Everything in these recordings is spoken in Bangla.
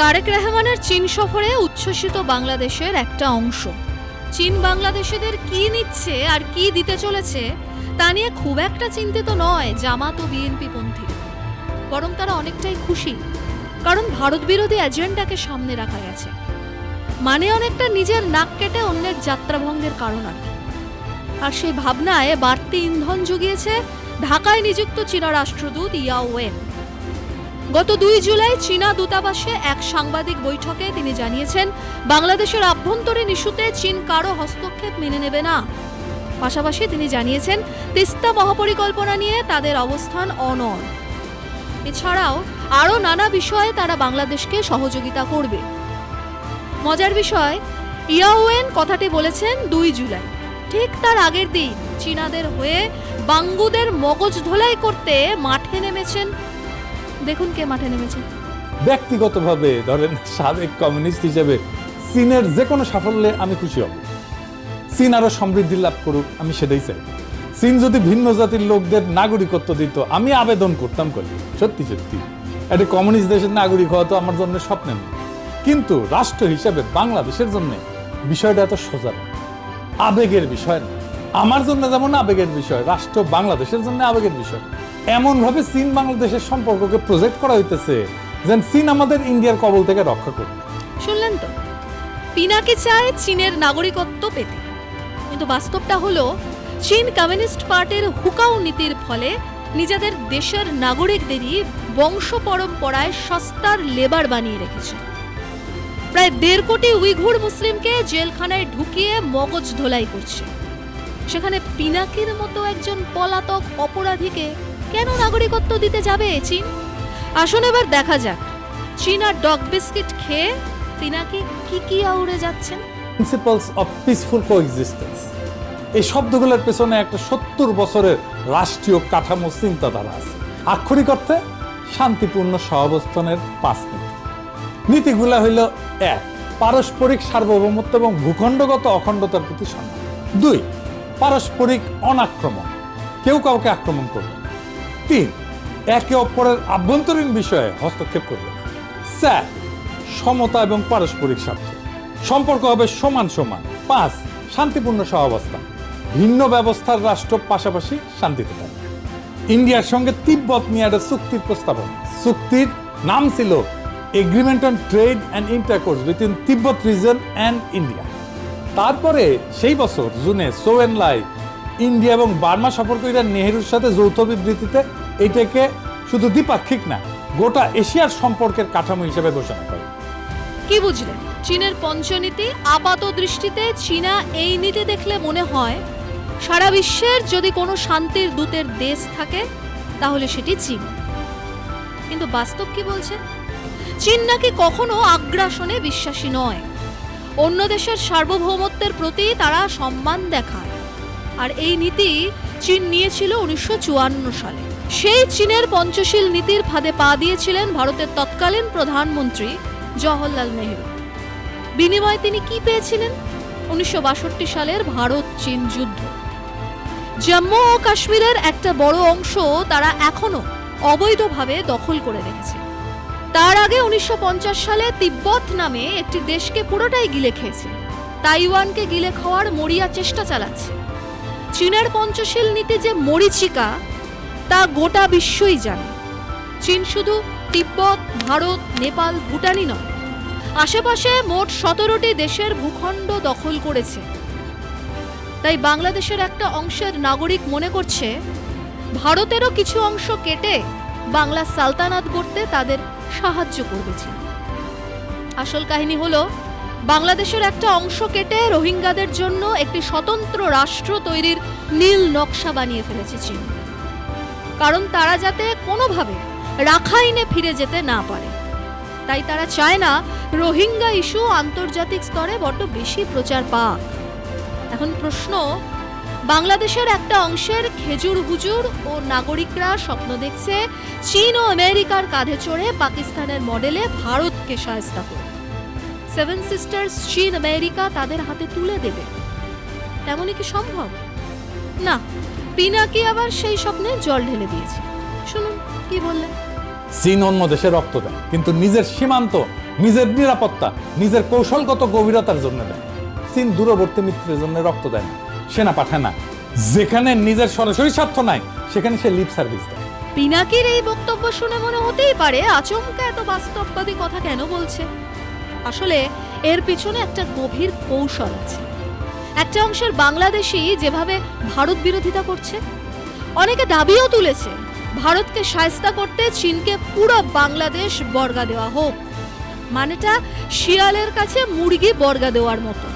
তারেক রহমানের চীন সফরে উচ্ছ্বসিত বাংলাদেশের একটা অংশ। চীন বাংলাদেশিদের কি নিচ্ছে আর কি দিতে চলেছে তা নিয়ে খুব একটা চিন্তিত নয় জামাত ও বিএনপি পন্থী, বরং তারা অনেকটাই খুশি, কারণ ভারত বিরোধী এজেন্ডাকে সামনে রাখা গেছে। মানে অনেকটা নিজের নাক কেটে অন্যের যাত্রাভঙ্গের কারণ আর সেই ভাবনায় বাড়তি ইন্ধন জুগিয়েছে ঢাকায় নিযুক্ত চীনা রাষ্ট্রদূত ইয়াও ওয়েন। গত 2 জুলাই চীনা দূতাবাসে এক সাংবাদিক বৈঠকে তিনি জানিয়েছেন, বাংলাদেশের আভ্যন্তরীণ ইস্যুতে চীন কারো হস্তক্ষেপ মেনে নেবে না। পাশাপাশি তিনি জানিয়েছেন, তিস্তা মহাপরিকল্পনা নিয়ে তাদের অবস্থান অনড়। এছাড়াও আরও নানা বিষয়ে তারা বাংলাদেশকে সহযোগিতা করবে। মজার বিষয়, ইয়াও ওয়েন কথাটি বলেছেন 2 জুলাই। ঠিক তার আগের দিন চীনাদের হয়ে বাঙ্গুদের মগজ ধোলাই করতে মাঠে নেমেছেন। দেখুন কে মাঠে নেমেছে। ব্যক্তিগতভাবে ধরেন সাবেক কমিউনিস্ট হিসেবে চীনের যে কোনো সাফল্যে আমি খুশি হব। চীন আরো সমৃদ্ধি লাভ করুক, আমি সেটাই চাই। চীন যদি ভিন্ন জাতির লোকদের নাগরিকত্ব দিত, আমি আবেদন করতাম করি। সত্যি সত্যি একটা কমিউনিস্ট দেশের নাগরিক হওয়া তো আমার জন্য স্বপ্নের না। কিন্তু রাষ্ট্র হিসেবে বাংলাদেশের জন্য বিষয়টা এত সোজা না, আবেগের বিষয় না। আমার জন্য যেমন আবেগের বিষয়, রাষ্ট্র বাংলাদেশের জন্য আবেগের বিষয়। এমন ভাবে চীন বাংলাদেশের সম্পর্ককে প্রজেক্ট করা হইতেছে যেন চীন আমাদের ইন্ডিয়ার কবল থেকে রক্ষা করবে। শুনলেন তো, পিনাকি চায় চীনের নাগরিকত্ব পেতে, কিন্তু বাস্তবটা হলো চীন কমিউনিস্ট পার্টির হুকাও নীতির ফলে নিজেদের দেশের নাগরিকদেরই বংশ পরম্পরায় সস্তার লেবার বানিয়ে রেখেছে। প্রায় 1.5 কোটি উইঘুর মুসলিমকে জেলখানায় ঢুকিয়ে মগজ ধোলাই করছে। সেখানে পিনাকির মতো একজন পলাতক অপরাধীকে কেন নাগরিকত্ব দিতে যাবে চীন? আসুন এবার দেখা যাক চীন আর ডগ বিস্কিট খেয়ে পিনাকি কি আউড়ে যাচ্ছেন। প্রিন্সিপালস অফ পিসফুল কোএক্সিস্টেন্স, এই শব্দগুলোর পেছনে একটা 70 বছরের রাষ্ট্রীয় কাঠামো চিন্তাধারা আছে। আক্ষরিক অর্থে শান্তিপূর্ণ সহাবস্থানের 5 নীতি। নীতিগুলা হইল 1, পারস্পরিক সার্বভৌমত্ব এবং ভূখণ্ডগত অখণ্ডতার প্রতি সম্মান। 2, পারস্পরিক অনাক্রমণ, কেউ কাউকে আক্রমণ করবে না। 3, একে অপরের আভ্যন্তরীণ বিষয়ে হস্তক্ষেপ করবে না। 4, সমতা এবং পারস্পরিক স্বার্থ, সম্পর্ক হবে সমান সমান। 5, শান্তিপূর্ণ সহাবস্থান, ভিন্ন ব্যবস্থার রাষ্ট্র পাশাপাশি শান্তিতে থাকে। ইন্ডিয়ার সঙ্গে তিব্বত নিয়ে একটা চুক্তির প্রস্তাবনা। চুক্তির নাম ছিল agreement on trade and intercourse between Tibet reason and India. তারপরে সেই বছর জুনে চৌ এন লাই ইন্ডিয়া এবং বার্মা সফর করে নেহেরুর সাথে যৌথ বিবৃতিতে এটাকে শুধু দ্বিপাক্ষিক না, গোটা এশিয়ার সম্পর্কের কাঠামো হিসেবে ঘোষণা করে। কি বুঝলেন? চীনের পঞ্চনীতি। আপাত দৃষ্টিতে চীনা এই নীতি দেখলে মনে হয় সারা বিশ্বের যদি কোনো শান্তির দূতের দেশ থাকে তাহলে সেটি চীন। কিন্তু বাস্তব কি বলছে? চীন নাকি কখনো আগ্রাসনে বিশ্বাসী নয়। অন্য দেশের সার্বভৌমত্বের প্রতি তারা সম্মান দেখায়। আর এই নীতি চীন নিয়েছিল 1954 সালে। সেই চীনের পঞ্চশীল নীতির ফাঁদে পা দিয়েছিলেন ভারতের তৎকালীন প্রধানমন্ত্রী জওহরলাল নেহেরু। বিনিময়ে তিনি কি পেয়েছিলেন? 1962 সালের ভারত চীন যুদ্ধ। জম্মু ও কাশ্মীরের একটা বড় অংশ তারা এখনো অবৈধভাবে দখল করে রেখেছে। তার আগে 1950 সালে তিব্বত নামে একটি দেশকে পুরোটাই গিলে খেয়েছে। তাইওয়ানকে গিলে খাওয়ার মরিয়া চেষ্টা চালাচ্ছে। চীনের পঞ্চশীল নীতি যে মরীচিকা তা গোটা বিশ্বই জানে। চীন শুধু তিব্বত, ভারত, নেপাল, ভুটানই নয়, আশেপাশে মোট 17টি দেশের ভূখণ্ড দখল করেছে। তাই বাংলাদেশের একটা অংশের নাগরিক মনে করছে ভারতেরও কিছু অংশ কেটে বাংলা সালতানাত গড়তে তাদের সাহায্য করবে চীন। আসল কাহিনী হলো, বাংলাদেশের একটা অংশ কেটে রোহিঙ্গাদের জন্য একটি স্বতন্ত্র রাষ্ট্র তৈরির নীল নকশা বানিয়ে ফেলেছে চীন। কারণ তারা যাতে কোনোভাবে রাখাইনে ফিরে যেতে না পারে। তাই তারা চায় না রোহিঙ্গা ইস্যু আন্তর্জাতিক স্তরে বড্ড বেশি প্রচার পাক। এখন প্রশ্ন, বাংলাদেশের একটা অংশের খেজুর হুজুর ও নাগরিকরা স্বপ্ন দেখছে চীন ও আমেরিকার কাঁধে চড়ে পাকিস্তানের মডেলে ভারতকে শায়েস্তা করবে। 7 সিস্টার্স চীন আমেরিকা তাদের হাতে তুলে দেবে, তেমনই কি সম্ভব? না, পিনাকি আবার সেই স্বপ্নে জল ঢেলে দিয়েছে। শুনুন কি বললেন। চীন অন্য দেশে রক্ত দেয়, কিন্তু নিজের সীমান্ত নিজের নিরাপত্তা নিজের কৌশলগত গভীরতার জন্য দেয়। চীন দূরবর্তী মিত্রের জন্য রক্ত দেয় না, সেনা পাঠায় না। যেখানে নিজের সরাসরি স্বার্থ নাই সেখানে সে লিপ সার্ভিস দেয়। পিনাকির এই বক্তব্য শুনে মনে হতেই পারে আচমকা এত বাস্তববাদী কথা কেন বলছে। আসলে এর পিছনে একটা গভীর কৌশল আছে। একটা অংশের বাংলাদেশি যেভাবে ভারত বিরোধিতা করছে, অনেকে দাবিও তুলেছে ভারতকে শায়েস্তা করতে চীনকে পুরো বাংলাদেশ বর্গা দেওয়া হোক। মানেটা শিয়ালের কাছে মুরগি বর্গা দেওয়ার মতো।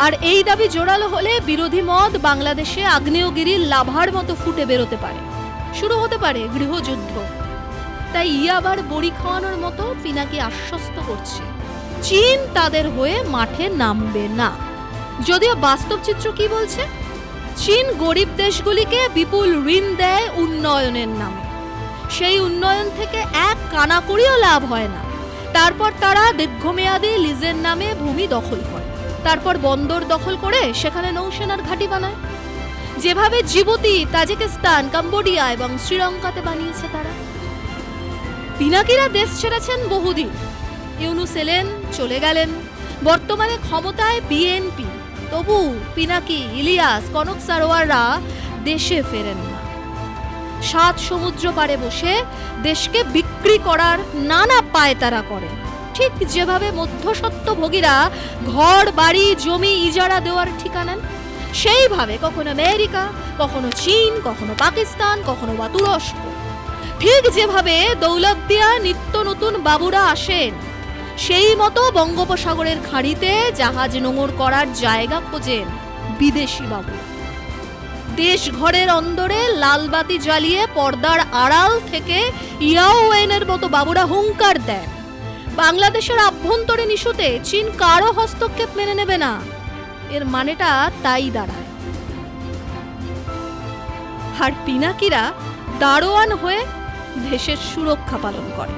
আর এই দাবি জোরালো হলে বিরোধী মত বাংলাদেশে আগ্নেয়গিরির লাভার মতো ফুটে বেরোতে পারে, শুরু হতে পারে গৃহযুদ্ধ। তাই ইয়াবার বড়ি খাওয়ানোর মতো পিনাকি আশ্বস্ত করছে চীন তাদের হয়ে মাঠে নামবে না। যদিও বাস্তব চিত্র কি বলছে, চীন গরিব দেশগুলিকে বিপুল ঋণ দেয় উন্নয়নের নামে। সেই উন্নয়ন থেকে এক কানাকড়িও লাভ হয় না। তারপর তারা দীর্ঘমেয়াদী লিজের নামে ভূমি দখল করে, তারপর বন্দর দখল করে সেখানে নৌসেনার ঘাঁটি বানায়, যেভাবে জিবুতি, তাজিকিস্তান, কম্বোডিয়া এবং শ্রীলঙ্কাতে বানিয়েছে তারা। পিনাকিরা দেশ ছেড়েছেন বহুদিন। ইউনুস এলেন, চলে গেলেন। বর্তমানে ক্ষমতায় বিএনপি। তবু পিনাকি, ইলিয়াস, কনক সারোয়াররা দেশে ফেরেন না। 7 সমুদ্র পারে বসে দেশকে বিক্রি করার নানা পায়তারা করেন। ঠিক যেভাবে মধ্যস্বত্বভোগীরা ঘর বাড়ি জমি ইজারা দেওয়ার ঠিকানা, সেইভাবে কখনো আমেরিকা, কখনো চীন, কখনো পাকিস্তান, কখনো বা তুরস্ক। ঠিক যেভাবে দৌলতদিয়া নিত্য নতুন বাবুরা আসেন, সেই মতো বঙ্গোপসাগরের খাঁড়িতে জাহাজ নোঙর করার জায়গা খোঁজেন বিদেশি বাবু। দেশ ঘরের অন্দরে লালবাতি জ্বালিয়ে পর্দার আড়াল থেকে ইয়াওয়েনের মতো বাবুরা হুঙ্কার দেন বাংলাদেশের আভ্যন্তরীণ ইস্যুতে চীন কারো হস্তক্ষেপ মেনে নেবে না। এর মানেটা তাই দাঁড়ায়। আর পিনাকিরা দারোয়ান হয়ে দেশের সুরক্ষা পালন করে।